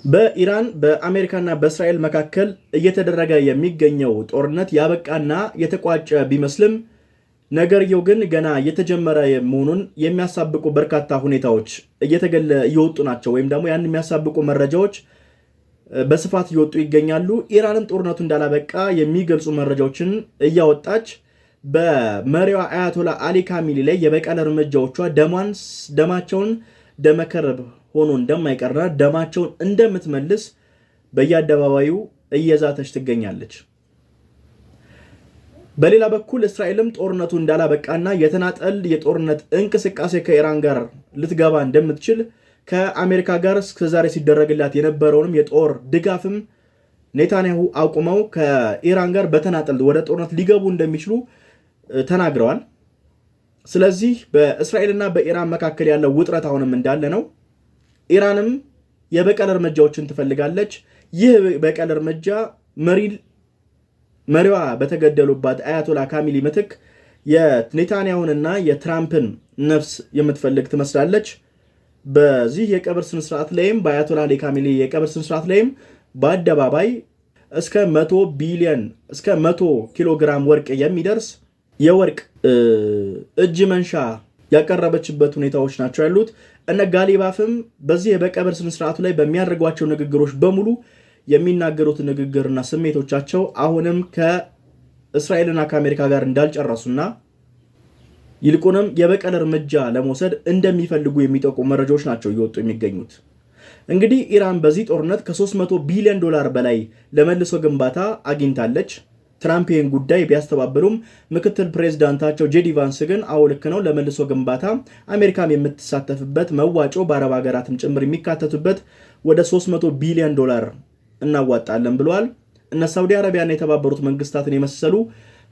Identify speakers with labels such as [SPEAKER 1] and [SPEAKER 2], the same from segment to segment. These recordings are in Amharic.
[SPEAKER 1] በኢራን በአሜሪካና በእስራኤል መካከል እየተደረገ የሚገኘው ጦርነት ያበቃና የተቋጨ ቢመስልም ነገርየው ግን ገና የተጀመረ መሆኑን የሚያሳብቁ በርካታ ሁኔታዎች እየወጡ ናቸው። ወይም ደግሞ ያን የሚያሳብቁ መረጃዎች በስፋት እየወጡ ይገኛሉ። ኢራንም ጦርነቱ እንዳላበቃ የሚገልጹ መረጃዎችን እያወጣች በመሪዋ አያቶላ አሊ ካሚሊ ላይ የበቀል እርምጃዎቿ ደማቸውን ደመከረብ ሆኖ እንደማይቀርና ደማቸውን እንደምትመልስ በየአደባባዩ እየዛተች ትገኛለች። በሌላ በኩል እስራኤልም ጦርነቱ እንዳላበቃና የተናጠል የጦርነት እንቅስቃሴ ከኢራን ጋር ልትገባ እንደምትችል ከአሜሪካ ጋር እስከዛሬ ሲደረግላት የነበረውንም የጦር ድጋፍም ኔታንያሁ አቁመው ከኢራን ጋር በተናጠል ወደ ጦርነት ሊገቡ እንደሚችሉ ተናግረዋል። ስለዚህ በእስራኤልና በኢራን መካከል ያለው ውጥረት አሁንም እንዳለ ነው። ኢራንም የበቀል እርምጃዎችን ትፈልጋለች። ይህ በቀል እርምጃ መሪዋ በተገደሉባት አያቶላ ካሚሊ ምትክ የኔታንያሁንና የትራምፕን ነፍስ የምትፈልግ ትመስላለች። በዚህ የቀብር ስነስርዓት ላይም በአያቶላ አሊ ካሚሊ የቀብር ስነስርዓት ላይም በአደባባይ እስከ 100 ኪሎ ግራም ወርቅ የሚደርስ የወርቅ እጅ መንሻ ያቀረበችበት ሁኔታዎች ናቸው ያሉት። እነ ጋሊባፍም በዚህ የበቀብር ስነስርዓቱ ላይ በሚያደርጓቸው ንግግሮች በሙሉ የሚናገሩት ንግግርና ስሜቶቻቸው አሁንም ከእስራኤልና ከአሜሪካ ጋር እንዳልጨረሱና ይልቁንም የበቀል እርምጃ ለመውሰድ እንደሚፈልጉ የሚጠቁሙ መረጃዎች ናቸው እየወጡ የሚገኙት። እንግዲህ ኢራን በዚህ ጦርነት ከ300 ቢሊዮን ዶላር በላይ ለመልሶ ግንባታ አግኝታለች። ትራምፕ ይህን ጉዳይ ቢያስተባብሉም ምክትል ፕሬዝዳንታቸው ጄዲ ቫንስ ግን ልክ ነው፣ ለመልሶ ግንባታ አሜሪካም የምትሳተፍበት መዋጮ በአረብ ሀገራትም ጭምር የሚካተቱበት ወደ 300 ቢሊዮን ዶላር እናዋጣለን ብለዋል። እነ ሳውዲ አረቢያና የተባበሩት መንግስታትን የመሰሉ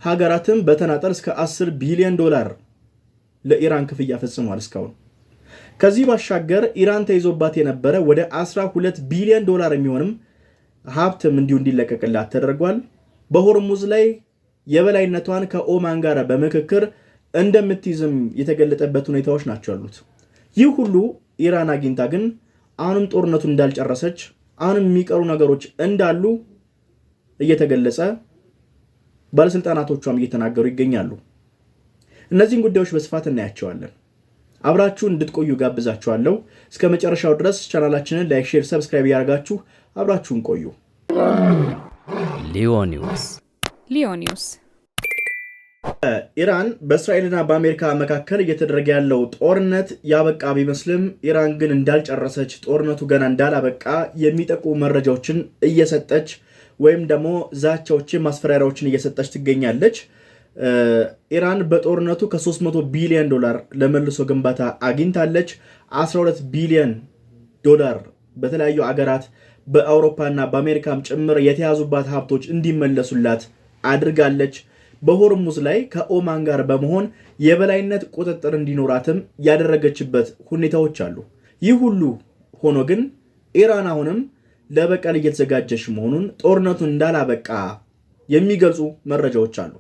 [SPEAKER 1] ሀገራትም በተናጠል እስከ 10 ቢሊዮን ዶላር ለኢራን ክፍያ ፈጽሟል እስካሁን። ከዚህ ባሻገር ኢራን ተይዞባት የነበረ ወደ 12 ቢሊዮን ዶላር የሚሆንም ሀብትም እንዲሁ እንዲለቀቅላት ተደርጓል። በሆርሙዝ ላይ የበላይነቷን ከኦማን ጋር በምክክር እንደምትይዝም የተገለጠበት ሁኔታዎች ናቸው ያሉት። ይህ ሁሉ ኢራን አግኝታ ግን አሁንም ጦርነቱን እንዳልጨረሰች አሁንም የሚቀሩ ነገሮች እንዳሉ እየተገለጸ ባለስልጣናቶቿም እየተናገሩ ይገኛሉ። እነዚህን ጉዳዮች በስፋት እናያቸዋለን። አብራችሁን እንድትቆዩ ጋብዛችኋለሁ። እስከ መጨረሻው ድረስ ቻናላችንን ላይክ፣ ሼር፣ ሰብስክራይብ ያደርጋችሁ አብራችሁን ቆዩ።
[SPEAKER 2] ሊዮኒውስ
[SPEAKER 1] ኢራን በእስራኤልና በአሜሪካ መካከል እየተደረገ ያለው ጦርነት ያበቃ ቢመስልም ኢራን ግን እንዳልጨረሰች፣ ጦርነቱ ገና እንዳላበቃ የሚጠቁሙ መረጃዎችን እየሰጠች ወይም ደግሞ ዛቻዎችን፣ ማስፈራሪያዎችን እየሰጠች ትገኛለች። ኢራን በጦርነቱ ከ300 ቢሊዮን ዶላር ለመልሶ ግንባታ አግኝታለች። 12 ቢሊዮን ዶላር በተለያዩ አገራት በአውሮፓና በአሜሪካም ጭምር የተያዙባት ሀብቶች እንዲመለሱላት አድርጋለች። በሆርሙዝ ላይ ከኦማን ጋር በመሆን የበላይነት ቁጥጥር እንዲኖራትም ያደረገችበት ሁኔታዎች አሉ። ይህ ሁሉ ሆኖ ግን ኢራን አሁንም ለበቀል እየተዘጋጀች መሆኑን፣ ጦርነቱን እንዳላበቃ የሚገልጹ መረጃዎች አሉ።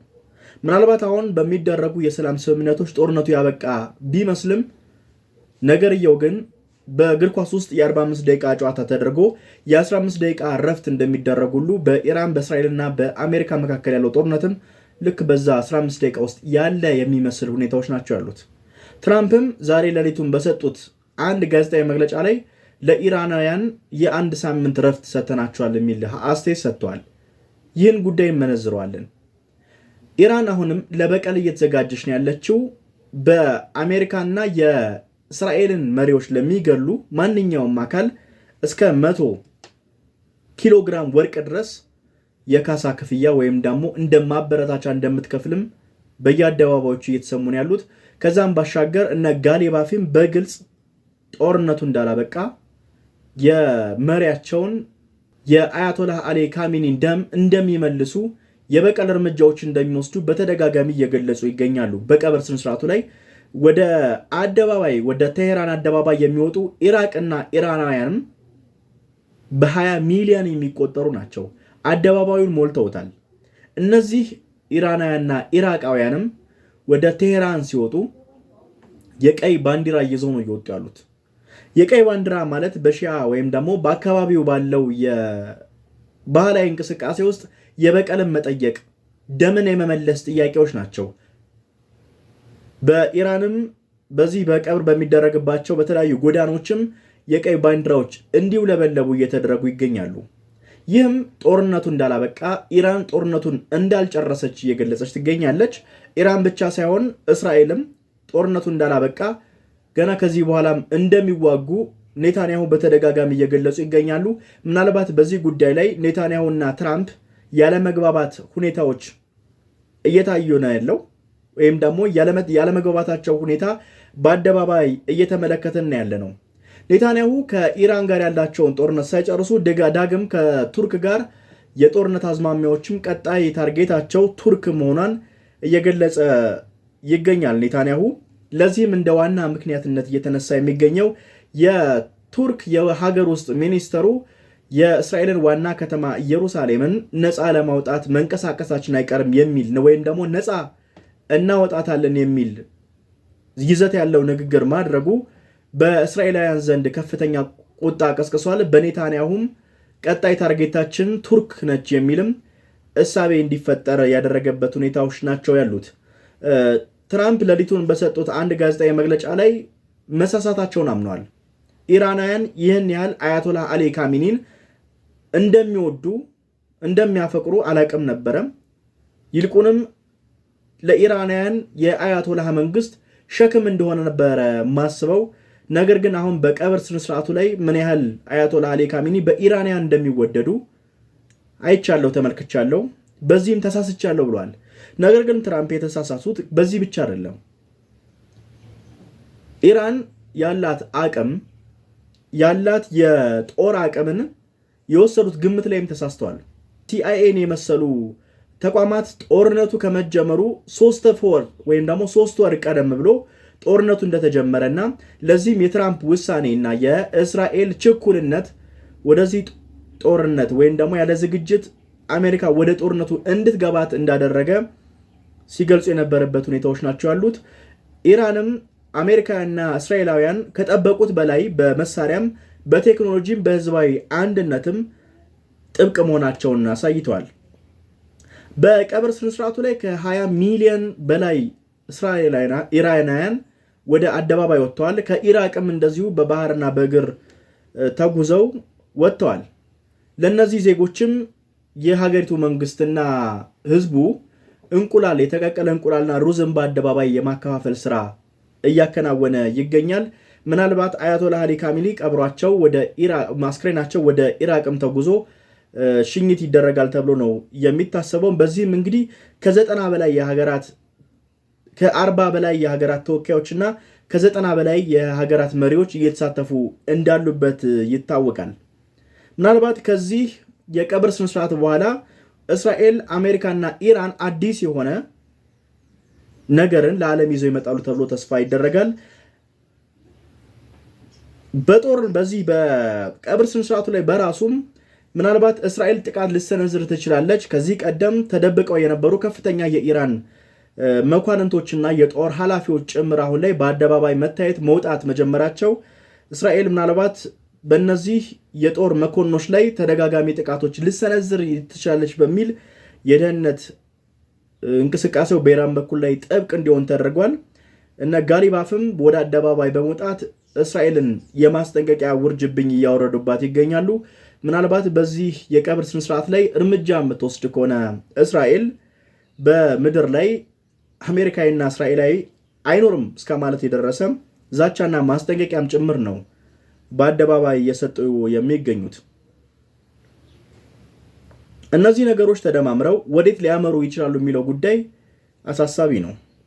[SPEAKER 1] ምናልባት አሁን በሚደረጉ የሰላም ስምምነቶች ጦርነቱ ያበቃ ቢመስልም ነገርየው ግን በእግር ኳስ ውስጥ የ45 ደቂቃ ጨዋታ ተደርጎ የ15 ደቂቃ ረፍት እንደሚደረግ ሁሉ በኢራን በእስራኤልና በአሜሪካ መካከል ያለው ጦርነትም ልክ በዛ 15 ደቂቃ ውስጥ ያለ የሚመስል ሁኔታዎች ናቸው ያሉት። ትራምፕም ዛሬ ሌሊቱን በሰጡት አንድ ጋዜጣዊ መግለጫ ላይ ለኢራናውያን የአንድ ሳምንት ረፍት ሰጥተናቸዋል የሚል አስተያየት ሰጥተዋል። ይህን ጉዳይ መነዝረዋለን። ኢራን አሁንም ለበቀል እየተዘጋጀች ነው ያለችው። በአሜሪካና የእስራኤልን መሪዎች ለሚገሉ ማንኛውም አካል እስከ 100 ኪሎ ግራም ወርቅ ድረስ የካሳ ክፍያ ወይም ደግሞ እንደማበረታቻ እንደምትከፍልም በየአደባባዮቹ እየተሰሙ ነው ያሉት። ከዛም ባሻገር እነ ጋሊባፊም በግልጽ ጦርነቱ እንዳላበቃ የመሪያቸውን የአያቶላህ አሊ ካሚኒን ደም እንደሚመልሱ፣ የበቀል እርምጃዎች እንደሚወስዱ በተደጋጋሚ እየገለጹ ይገኛሉ። በቀብር ስነስርዓቱ ላይ ወደ አደባባይ ወደ ቴሄራን አደባባይ የሚወጡ ኢራቅና ኢራናውያንም በ20 ሚሊዮን የሚቆጠሩ ናቸው። አደባባዩን ሞልተውታል። እነዚህ ኢራናውያንና ኢራቃውያንም ወደ ቴሄራን ሲወጡ የቀይ ባንዲራ ይዘው ነው እየወጡ ያሉት። የቀይ ባንዲራ ማለት በሺያ ወይም ደግሞ በአካባቢው ባለው የባህላዊ እንቅስቃሴ ውስጥ የበቀልን መጠየቅ፣ ደምን የመመለስ ጥያቄዎች ናቸው። በኢራንም በዚህ በቀብር በሚደረግባቸው በተለያዩ ጎዳኖችም የቀይ ባንዲራዎች እንዲውለበለቡ እየተደረጉ ይገኛሉ። ይህም ጦርነቱ እንዳላበቃ ኢራን ጦርነቱን እንዳልጨረሰች እየገለጸች ትገኛለች። ኢራን ብቻ ሳይሆን እስራኤልም ጦርነቱ እንዳላበቃ ገና ከዚህ በኋላም እንደሚዋጉ ኔታንያሁ በተደጋጋሚ እየገለጹ ይገኛሉ። ምናልባት በዚህ ጉዳይ ላይ ኔታንያሁና ትራምፕ ያለመግባባት ሁኔታዎች እየታዩ ነው ያለው፣ ወይም ደግሞ ያለመግባባታቸው ሁኔታ በአደባባይ እየተመለከትን ያለ ነው። ኔታንያሁ ከኢራን ጋር ያላቸውን ጦርነት ሳይጨርሱ ዳግም ከቱርክ ጋር የጦርነት አዝማሚያዎችም ቀጣይ ታርጌታቸው ቱርክ መሆኗን እየገለጸ ይገኛል ኔታንያሁ። ለዚህም እንደ ዋና ምክንያትነት እየተነሳ የሚገኘው የቱርክ የሀገር ውስጥ ሚኒስተሩ የእስራኤልን ዋና ከተማ ኢየሩሳሌምን ነፃ ለማውጣት መንቀሳቀሳችን አይቀርም የሚል ነው፣ ወይም ደግሞ ነፃ እናወጣታለን የሚል ይዘት ያለው ንግግር ማድረጉ በእስራኤላውያን ዘንድ ከፍተኛ ቁጣ ቀስቅሷል። በኔታንያሁም ቀጣይ ታርጌታችን ቱርክ ነች የሚልም እሳቤ እንዲፈጠር ያደረገበት ሁኔታዎች ናቸው ያሉት። ትራምፕ ሌሊቱን በሰጡት አንድ ጋዜጣዊ መግለጫ ላይ መሳሳታቸውን አምነዋል። ኢራናውያን ይህን ያህል አያቶላህ አሊ ካሚኒን እንደሚወዱ እንደሚያፈቅሩ አላቅም ነበረም። ይልቁንም ለኢራናውያን የአያቶላህ መንግስት ሸክም እንደሆነ ነበረ ማስበው። ነገር ግን አሁን በቀብር ስነስርዓቱ ላይ ምን ያህል አያቶላህ አሊ ካሚኒ በኢራናውያን እንደሚወደዱ አይቻለሁ፣ ተመልክቻለሁ። በዚህም ተሳስቻለሁ ብለዋል። ነገር ግን ትራምፕ የተሳሳሱት በዚህ ብቻ አይደለም። ኢራን ያላት አቅም ያላት የጦር አቅምን የወሰዱት ግምት ላይም ተሳስተዋል። ሲአይኤን የመሰሉ ተቋማት ጦርነቱ ከመጀመሩ 3 ወር ወይም ደግሞ 3 ወር ቀደም ብሎ ጦርነቱ እንደተጀመረና ለዚህም የትራምፕ ውሳኔና የእስራኤል ችኩልነት ወደዚህ ጦርነት ወይም ደግሞ ያለ ዝግጅት አሜሪካ ወደ ጦርነቱ እንድትገባት እንዳደረገ ሲገልጹ የነበረበት ሁኔታዎች ናቸው ያሉት። ኢራንም አሜሪካና እስራኤላውያን ከጠበቁት በላይ በመሳሪያም በቴክኖሎጂም በህዝባዊ አንድነትም ጥብቅ መሆናቸውን አሳይተዋል። በቀብር ስነስርዓቱ ላይ ከ20 ሚሊዮን በላይ ኢራናውያን ወደ አደባባይ ወጥተዋል። ከኢራቅም እንደዚሁ በባህርና በእግር ተጉዘው ወጥተዋል። ለእነዚህ ዜጎችም የሀገሪቱ መንግስትና ህዝቡ የተቀቀለ እንቁላልና ሩዝን በአደባባይ የማከፋፈል ስራ እያከናወነ ይገኛል። ምናልባት አያቶላህ አሊ ካሚኒ ቀብሯቸው ማስክሬናቸው ወደ ኢራቅም ተጉዞ ሽኝት ይደረጋል ተብሎ ነው የሚታሰበው። በዚህም እንግዲህ ከ40 በላይ የሀገራት ተወካዮችና ከ90 በላይ የሀገራት መሪዎች እየተሳተፉ እንዳሉበት ይታወቃል። ምናልባት ከዚህ የቀብር ስነስርዓት በኋላ እስራኤል፣ አሜሪካና ኢራን አዲስ የሆነ ነገርን ለዓለም ይዘው ይመጣሉ ተብሎ ተስፋ ይደረጋል። በዚህ በቀብር ስነስርዓቱ ላይ በራሱም ምናልባት እስራኤል ጥቃት ልሰነዝር ትችላለች። ከዚህ ቀደም ተደብቀው የነበሩ ከፍተኛ የኢራን መኳንንቶችና የጦር ኃላፊዎች ጭምር አሁን ላይ በአደባባይ መውጣት መጀመራቸው እስራኤል ምናልባት በእነዚህ የጦር መኮንኖች ላይ ተደጋጋሚ ጥቃቶች ልሰነዝር ትችላለች በሚል የደህንነት እንቅስቃሴው በኢራን በኩል ላይ ጥብቅ እንዲሆን ተደርጓል። እነ ጋሊባፍም ወደ አደባባይ በመውጣት እስራኤልን የማስጠንቀቂያ ውርጅብኝ እያወረዱባት ይገኛሉ። ምናልባት በዚህ የቀብር ስነስርዓት ላይ እርምጃ የምትወስድ ከሆነ እስራኤል በምድር ላይ አሜሪካዊና እስራኤላዊ አይኖርም እስከ ማለት የደረሰ ዛቻና ማስጠንቀቂያም ጭምር ነው በአደባባይ እየሰጡ የሚገኙት። እነዚህ ነገሮች ተደማምረው ወዴት ሊያመሩ ይችላሉ የሚለው ጉዳይ አሳሳቢ ነው።